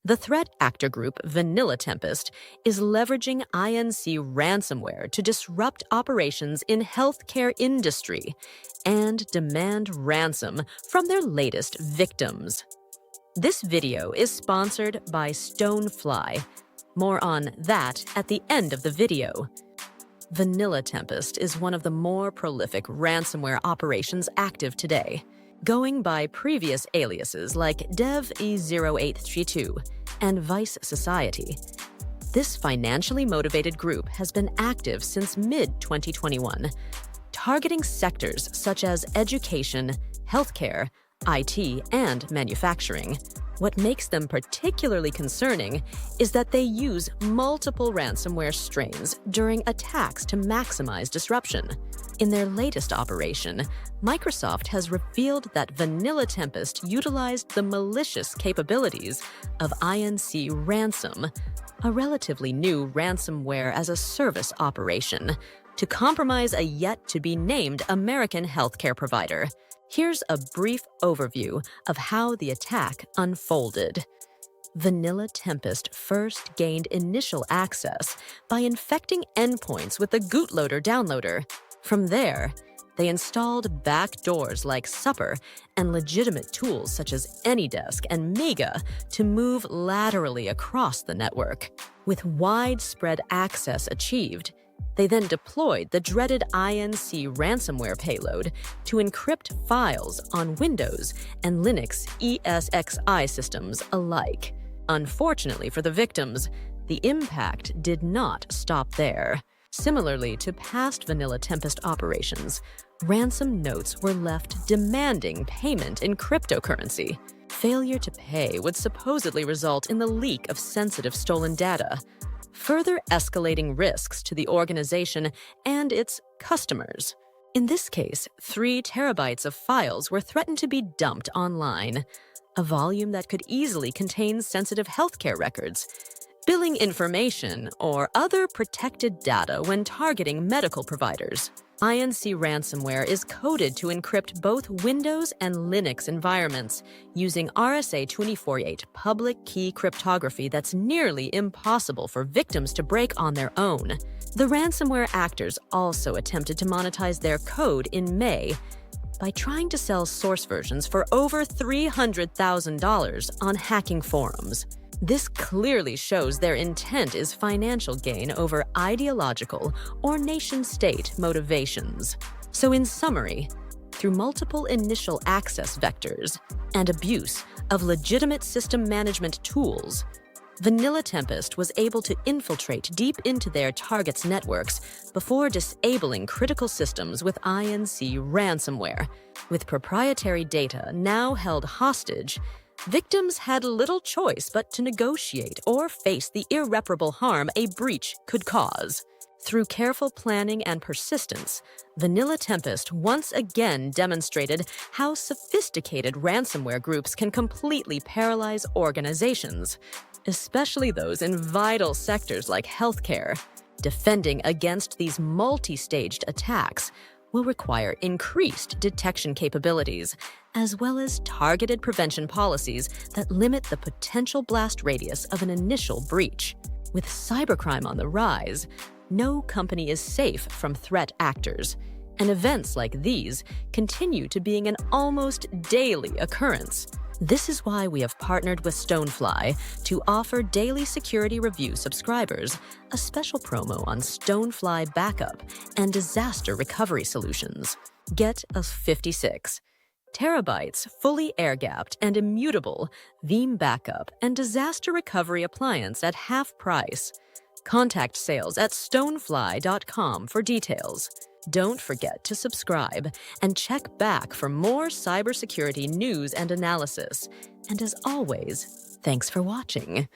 The threat actor group Vanilla Tempest is leveraging INC ransomware to disrupt operations in healthcare industry and demand ransom from their latest victims. This video is sponsored by Stonefly. More on that at the end of the video. Vanilla Tempest is one of the more prolific ransomware operations active today, going by previous aliases like DevE0832 and Vice Society. This financially motivated group has been active since mid-2021, targeting sectors such as education, healthcare, IT, and manufacturing. What makes them particularly concerning is that they use multiple ransomware strains during attacks to maximize disruption. In their latest operation, Microsoft has revealed that Vanilla Tempest utilized the malicious capabilities of INC Ransom, a relatively new ransomware-as-a-service operation, to compromise a yet-to-be-named American healthcare provider. Here's a brief overview of how the attack unfolded. Vanilla Tempest first gained initial access by infecting endpoints with the bootloader downloader. From there, they installed backdoors like Supper and legitimate tools such as AnyDesk and Mega to move laterally across the network. With widespread access achieved, they then deployed the dreaded INC ransomware payload to encrypt files on Windows and Linux ESXi systems alike. Unfortunately for the victims, the impact did not stop there. Similarly to past Vanilla Tempest operations, ransom notes were left demanding payment in cryptocurrency. Failure to pay would supposedly result in the leak of sensitive stolen data, further escalating risks to the organization and its customers. In this case, 3 terabytes of files were threatened to be dumped online, a volume that could easily contain sensitive healthcare records, billing information, or other protected data when targeting medical providers. INC ransomware is coded to encrypt both Windows and Linux environments using RSA-248 public key cryptography that's nearly impossible for victims to break on their own. The ransomware actors also attempted to monetize their code in May by trying to sell source versions for over $300,000 on hacking forums. This clearly shows their intent is financial gain over ideological or nation-state motivations. So in summary, through multiple initial access vectors and abuse of legitimate system management tools, Vanilla Tempest was able to infiltrate deep into their targets' networks before disabling critical systems with INC ransomware. With proprietary data now held hostage, victims had little choice but to negotiate or face the irreparable harm a breach could cause. Through careful planning and persistence, Vanilla Tempest once again demonstrated how sophisticated ransomware groups can completely paralyze organizations, especially those in vital sectors like healthcare. Defending against these multi-staged attacks will require increased detection capabilities, as well as targeted prevention policies that limit the potential blast radius of an initial breach. With cybercrime on the rise, no company is safe from threat actors, and events like these continue to being an almost daily occurrence. This is why we have partnered with Stonefly to offer daily security review subscribers a special promo on Stonefly backup and disaster recovery solutions. Get a 56 terabytes fully air-gapped and immutable Veeam backup and disaster recovery appliance at half price. Contact sales at stonefly.com for details. Don't forget to subscribe and check back for more cybersecurity news and analysis. And as always, thanks for watching.